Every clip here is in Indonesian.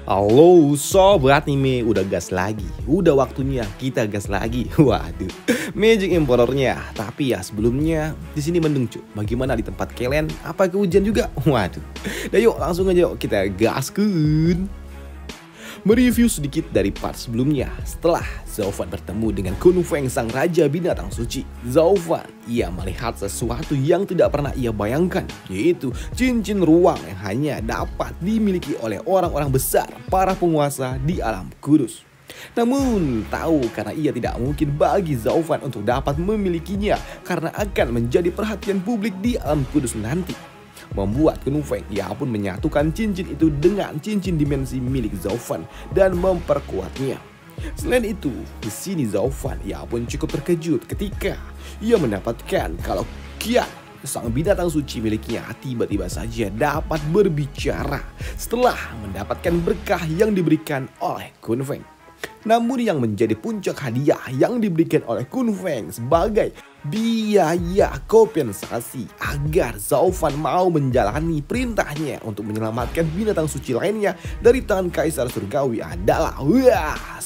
Halo sobat anime, udah gas lagi. Udah waktunya kita gas lagi. Waduh, Magic Emperor-nya. Tapi ya sebelumnya di sini mendung cuy. Bagaimana di tempat kalian? Apa hujan juga? Waduh. Dah yuk langsung aja yuk kita gaskun. Mereview sedikit dari part sebelumnya. Setelah Zhao Fan bertemu dengan Kun Feng sang raja binatang suci, Zhao Fan ia melihat sesuatu yang tidak pernah ia bayangkan, yaitu cincin ruang yang hanya dapat dimiliki oleh orang-orang besar, para penguasa di alam kudus. Namun tahu karena ia tidak mungkin bagi Zhao Fan untuk dapat memilikinya karena akan menjadi perhatian publik di alam kudus nanti. Membuat Kun Feng ia pun menyatukan cincin itu dengan cincin dimensi milik Zhao Fan dan memperkuatnya. Selain itu, di sini Zhao Fan ia pun cukup terkejut ketika ia mendapatkan kalau Qian, sang binatang suci miliknya, tiba-tiba saja dapat berbicara setelah mendapatkan berkah yang diberikan oleh Kun Feng. Namun yang menjadi puncak hadiah yang diberikan oleh Kun Feng sebagai biaya kompensasi agar Zhao Fan mau menjalani perintahnya untuk menyelamatkan binatang suci lainnya dari tangan Kaisar Surgawi adalah 10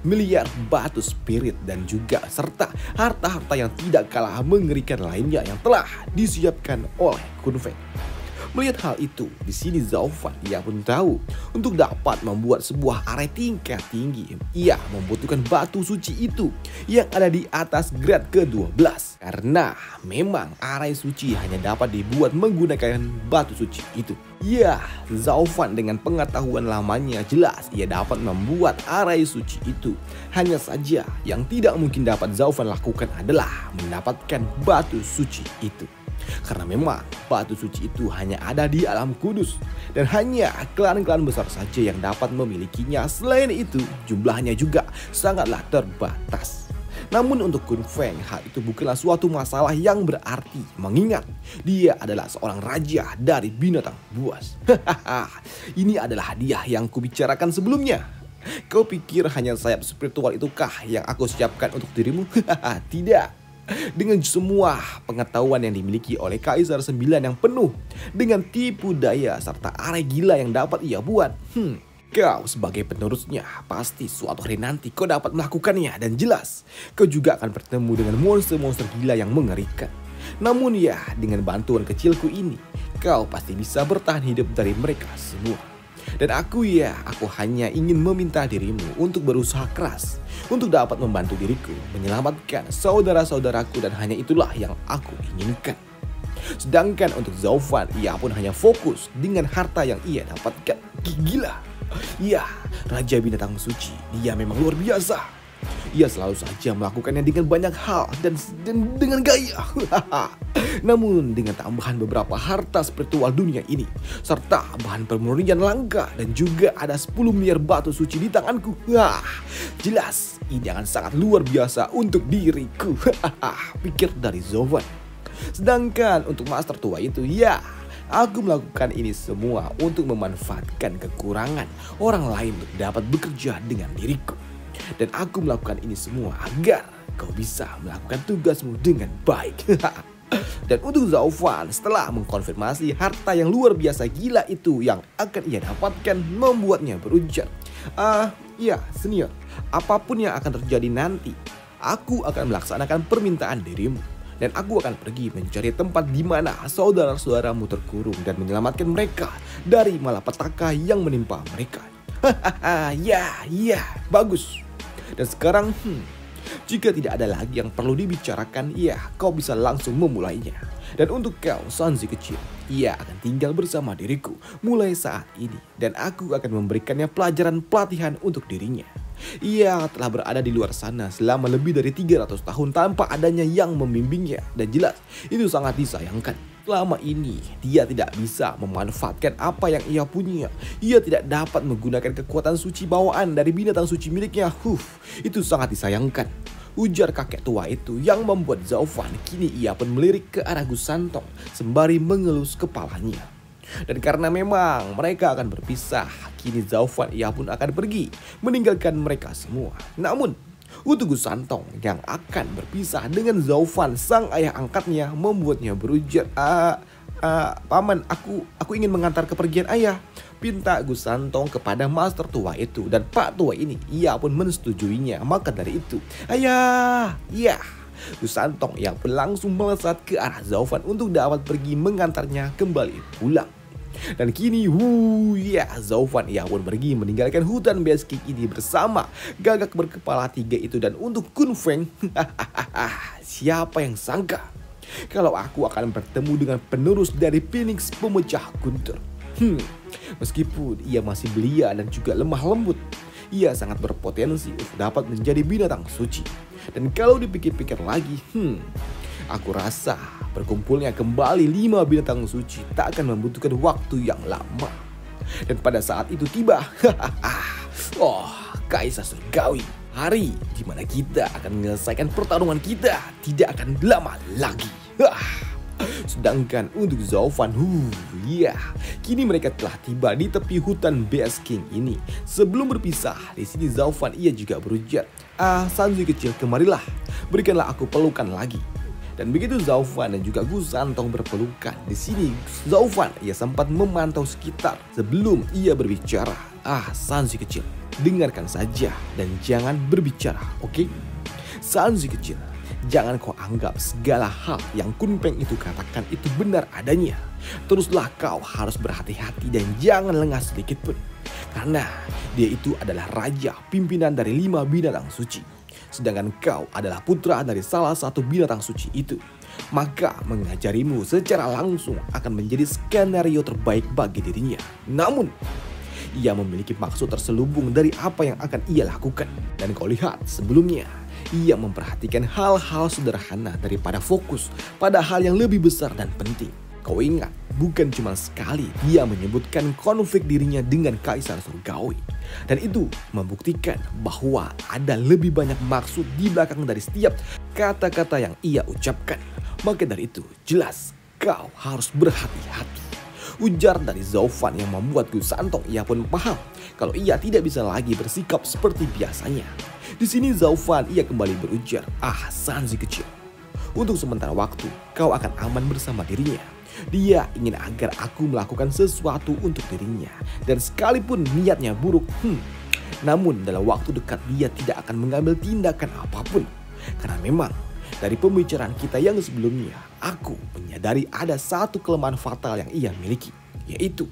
miliar batu spirit dan juga serta harta-harta yang tidak kalah mengerikan lainnya yang telah disiapkan oleh Kun Feng. Melihat hal itu, di sini Zhao Fan ia pun tahu untuk dapat membuat sebuah array tingkat tinggi, ia membutuhkan batu suci itu yang ada di atas grade ke-12. Karena memang array suci hanya dapat dibuat menggunakan batu suci itu. Ya, Zhao Fan dengan pengetahuan lamanya jelas ia dapat membuat array suci itu. Hanya saja yang tidak mungkin dapat Zhao Fan lakukan adalah mendapatkan batu suci itu. Karena memang batu suci itu hanya ada di alam kudus dan hanya klan-klan besar saja yang dapat memilikinya. Selain itu jumlahnya juga sangatlah terbatas. Namun untuk Kun Feng hal itu bukanlah suatu masalah yang berarti, mengingat dia adalah seorang raja dari binatang buas. Ini adalah hadiah yang kubicarakan sebelumnya. Kau pikir hanya sayap spiritual itukah yang aku siapkan untuk dirimu? Tidak. Dengan semua pengetahuan yang dimiliki oleh Kaisar 9 yang penuh dengan tipu daya serta arah gila yang dapat ia buat, kau sebagai penerusnya pasti suatu hari nanti kau dapat melakukannya dan jelas kau juga akan bertemu dengan monster-monster gila yang mengerikan. Namun ya, dengan bantuan kecilku ini kau pasti bisa bertahan hidup dari mereka semua. Dan aku hanya ingin meminta dirimu untuk berusaha keras untuk dapat membantu diriku menyelamatkan saudara-saudaraku, dan hanya itulah yang aku inginkan. Sedangkan untuk Zhao Fan ia pun hanya fokus dengan harta yang ia dapatkan. Gila. Ya, Raja Binatang Suci, dia memang luar biasa. Ia selalu saja melakukannya dengan banyak hal dan dengan gaya. Namun dengan tambahan beberapa harta spiritual dunia ini serta bahan pemurnian langka dan juga ada 10 miliar batu suci di tanganku, jelas ini akan sangat luar biasa untuk diriku. Pikir dari Zhao Fan. Sedangkan untuk master tua itu, aku melakukan ini semua untuk memanfaatkan kekurangan orang lain untuk dapat bekerja dengan diriku. Dan aku melakukan ini semua agar kau bisa melakukan tugasmu dengan baik. Dan untuk Zhao Fan, setelah mengkonfirmasi harta yang luar biasa gila itu yang akan ia dapatkan, membuatnya berujar, senior, apapun yang akan terjadi nanti, aku akan melaksanakan permintaan dirimu. Dan aku akan pergi mencari tempat di mana saudara-saudaramu terkurung dan menyelamatkan mereka dari malapetaka yang menimpa mereka. Bagus. Dan sekarang, jika tidak ada lagi yang perlu dibicarakan, kau bisa langsung memulainya. Dan untuk kau, Sanzi kecil, ia akan tinggal bersama diriku mulai saat ini. Dan aku akan memberikannya pelajaran pelatihan untuk dirinya. Ia telah berada di luar sana selama lebih dari 300 tahun tanpa adanya yang membimbingnya. Dan jelas, itu sangat disayangkan. Selama ini, dia tidak bisa memanfaatkan apa yang ia punya. Ia tidak dapat menggunakan kekuatan suci bawaan dari binatang suci miliknya. Itu sangat disayangkan, ujar kakek tua itu yang membuat Zhao Fan kini ia pun melirik ke arah Gu Santong sembari mengelus kepalanya. Dan karena memang mereka akan berpisah, kini Zhao Fan ia pun akan pergi meninggalkan mereka semua. Namun untuk Gu Santong yang akan berpisah dengan Zhao Fan, sang ayah angkatnya, membuatnya berujar, Paman, aku ingin mengantar kepergian ayah. pinta Gu Santong kepada master tua itu. Dan Pak tua ini, ia pun mensetujuinya. Maka dari itu, ayah, ya, Gu Santong yang pun langsung melesat ke arah Zaufan untuk dapat pergi mengantarnya kembali pulang. Dan kini, ya, Zaufan ia pun pergi meninggalkan hutan Base King ini bersama gagak berkepala 3 itu. Dan untuk Kun Feng, siapa yang sangka kalau aku akan bertemu dengan penerus dari Phoenix pemecah guntur. Meskipun ia masih belia dan juga lemah lembut, ia sangat berpotensi untuk dapat menjadi binatang suci. Dan kalau dipikir-pikir lagi, aku rasa berkumpulnya kembali 5 binatang suci tak akan membutuhkan waktu yang lama. Dan pada saat itu tiba, Kaisar Surgawi, hari di mana kita akan menyelesaikan pertarungan kita tidak akan lama lagi. Sedangkan untuk Zaufan, kini mereka telah tiba di tepi hutan Base King ini. Sebelum berpisah, di sini Zaufan ia juga berujar, Sanzi kecil, kemarilah, berikanlah aku pelukan lagi. Dan begitu Zaufan dan juga Gu Santong berpelukan, di sini Zaufan ia sempat memantau sekitar sebelum ia berbicara. Sanzi kecil, dengarkan saja dan jangan berbicara, oke? Sanzi kecil, jangan kau anggap segala hal yang Kun Peng itu katakan itu benar adanya. Teruslah kau harus berhati-hati dan jangan lengah sedikit pun. Karena dia itu adalah raja pimpinan dari 5 binatang suci. Sedangkan kau adalah putra dari salah satu binatang suci itu. Maka mengajarimu secara langsung akan menjadi skenario terbaik bagi dirinya. Namun, ia memiliki maksud terselubung dari apa yang akan ia lakukan. Dan kau lihat sebelumnya, ia memperhatikan hal-hal sederhana daripada fokus pada hal yang lebih besar dan penting. Kau ingat, bukan cuma sekali dia menyebutkan konflik dirinya dengan Kaisar Surgawi. Dan itu membuktikan bahwa ada lebih banyak maksud di belakang dari setiap kata-kata yang ia ucapkan. Maka dari itu, jelas kau harus berhati-hati. Ujar dari Zaufan yang membuat Gu Santong ia pun paham kalau ia tidak bisa lagi bersikap seperti biasanya. Di sini Zaufan ia kembali berujar, Sanzi kecil, untuk sementara waktu kau akan aman bersama dirinya. Dia ingin agar aku melakukan sesuatu untuk dirinya. Dan sekalipun niatnya buruk, namun dalam waktu dekat dia tidak akan mengambil tindakan apapun. Karena memang dari pembicaraan kita yang sebelumnya, aku menyadari ada satu kelemahan fatal yang ia miliki, yaitu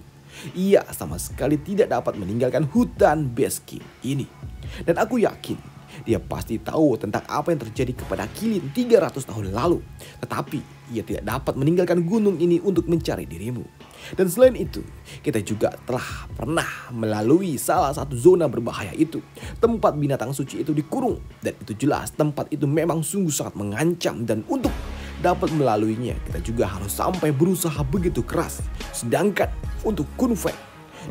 ia sama sekali tidak dapat meninggalkan hutan Base King ini. Dan aku yakin dia pasti tahu tentang apa yang terjadi kepada Kilin 300 tahun lalu. Tetapi ia tidak dapat meninggalkan gunung ini untuk mencari dirimu. Dan selain itu, kita juga telah pernah melalui salah satu zona berbahaya itu. Tempat binatang suci itu dikurung. Dan itu jelas tempat itu memang sungguh sangat mengancam. Dan untuk dapat melaluinya, kita juga harus sampai berusaha begitu keras. Sedangkan untuk Kun Feng,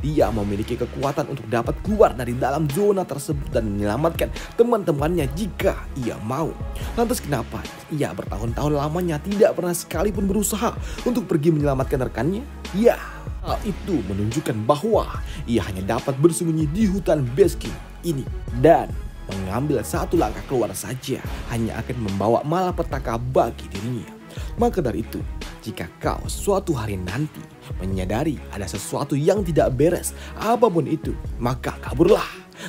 dia memiliki kekuatan untuk dapat keluar dari dalam zona tersebut dan menyelamatkan teman-temannya jika ia mau. Lantas kenapa ia bertahun-tahun lamanya tidak pernah sekalipun berusaha untuk pergi menyelamatkan rekannya? Ya, hal itu menunjukkan bahwa ia hanya dapat bersembunyi di hutan Base King ini. Dan mengambil satu langkah keluar saja hanya akan membawa malapetaka bagi dirinya. Maka dari itu, jika kau suatu hari nanti menyadari ada sesuatu yang tidak beres, apapun itu, maka kaburlah.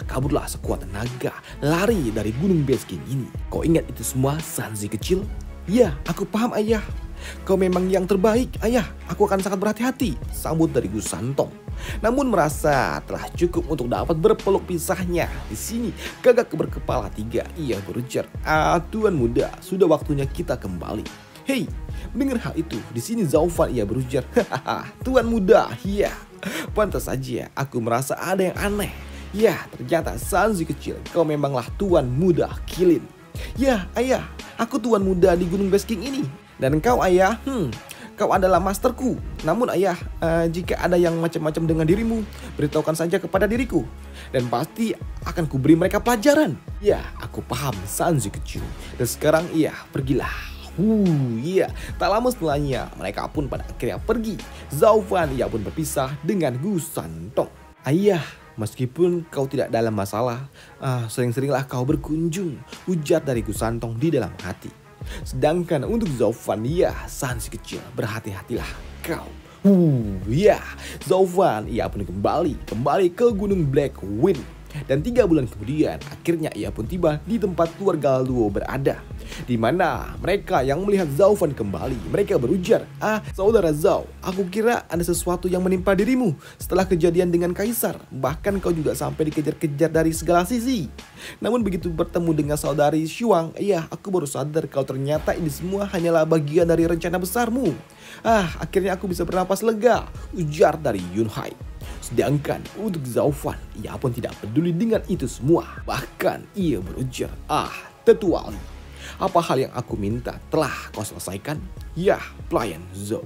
Kaburlah sekuat tenaga, lari dari gunung Base King ini. Kau ingat itu semua, Sanzi kecil? Ya, aku paham ayah. Kau memang yang terbaik, ayah. Aku akan sangat berhati-hati, sambut dari Gu Santong. Namun merasa telah cukup untuk dapat berpeluk pisahnya. Di sini, gagak berkepala 3, ia berujar, Tuan muda, sudah waktunya kita kembali. Hei, mendengar hal itu, di sini Zaufan ia berujar, Tuan muda, ya, pantas saja aku merasa ada yang aneh. Ya, ternyata Sanzi kecil, kau memanglah Tuan muda Kilin. Ya, ayah, aku Tuan muda di gunung Base King ini. Dan kau ayah, kau adalah masterku. Namun ayah, jika ada yang macam-macam dengan dirimu, beritahukan saja kepada diriku. Dan pasti akan kuberi mereka pelajaran. Ya, aku paham Sanzi kecil. Dan sekarang iya, pergilah. Iya, tak lama setelahnya mereka pun pada akhirnya pergi. Zaufan ia pun berpisah dengan Gu Santong. Ayah, meskipun kau tidak dalam masalah, sering-seringlah kau berkunjung, ujar dari Gu Santong di dalam hati. Sedangkan untuk Zaufan, ya, Sanzi kecil, berhati-hatilah kau Ya, Zaufan ia pun kembali ke Gunung Black Wind. Dan 3 bulan kemudian, akhirnya ia pun tiba di tempat keluarga Luo berada. Di mana mereka yang melihat Zaufan kembali, mereka berujar, saudara Zau, aku kira ada sesuatu yang menimpa dirimu setelah kejadian dengan Kaisar. Bahkan kau juga sampai dikejar-kejar dari segala sisi. Namun begitu bertemu dengan saudari Shuang, aku baru sadar kalau ternyata ini semua hanyalah bagian dari rencana besarmu. Akhirnya aku bisa bernapas lega, ujar dari Yunhai. Sedangkan untuk Zaufan, ia pun tidak peduli dengan itu semua. Bahkan ia berujar, Tetua Ali, apa hal yang aku minta telah kau selesaikan? Ya, pelayan Zhou.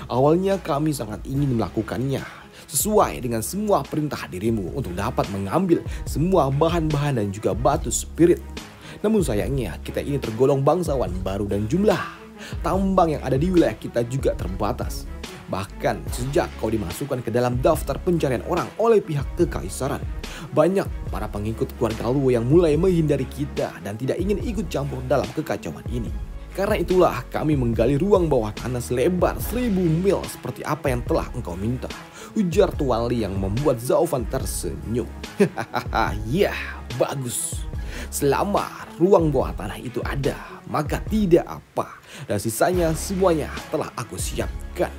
Awalnya kami sangat ingin melakukannya sesuai dengan semua perintah dirimu untuk dapat mengambil semua bahan-bahan dan juga batu spirit. Namun sayangnya kita ini tergolong bangsawan baru dan jumlah tambang yang ada di wilayah kita juga terbatas. Bahkan sejak kau dimasukkan ke dalam daftar pencarian orang oleh pihak kekaisaran, banyak para pengikut keluarga Luo yang mulai menghindari kita dan tidak ingin ikut campur dalam kekacauan ini. Karena itulah kami menggali ruang bawah tanah selebar 1000 mil seperti apa yang telah engkau minta, ujar Tuan Li yang membuat Zaufan tersenyum. Ya, bagus. Selama ruang bawah tanah itu ada, maka tidak apa. Dan sisanya semuanya telah aku siapkan.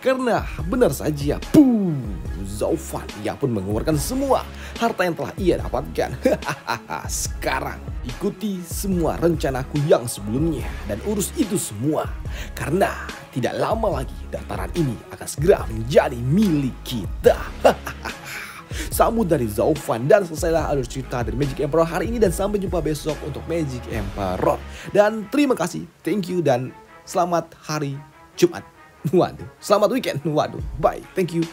Karena benar saja, Zaufan ia pun mengeluarkan semua harta yang telah ia dapatkan. Sekarang ikuti semua rencanaku yang sebelumnya dan urus itu semua. Karena tidak lama lagi dataran ini akan segera menjadi milik kita. Sambut dari Zaufan, dan selesailah alur cerita dari Magic Emperor hari ini, dan sampai jumpa besok untuk Magic Emperor. Dan terima kasih, thank you, dan selamat hari Jumat. Waduh, selamat weekend. Waduh, bye, thank you.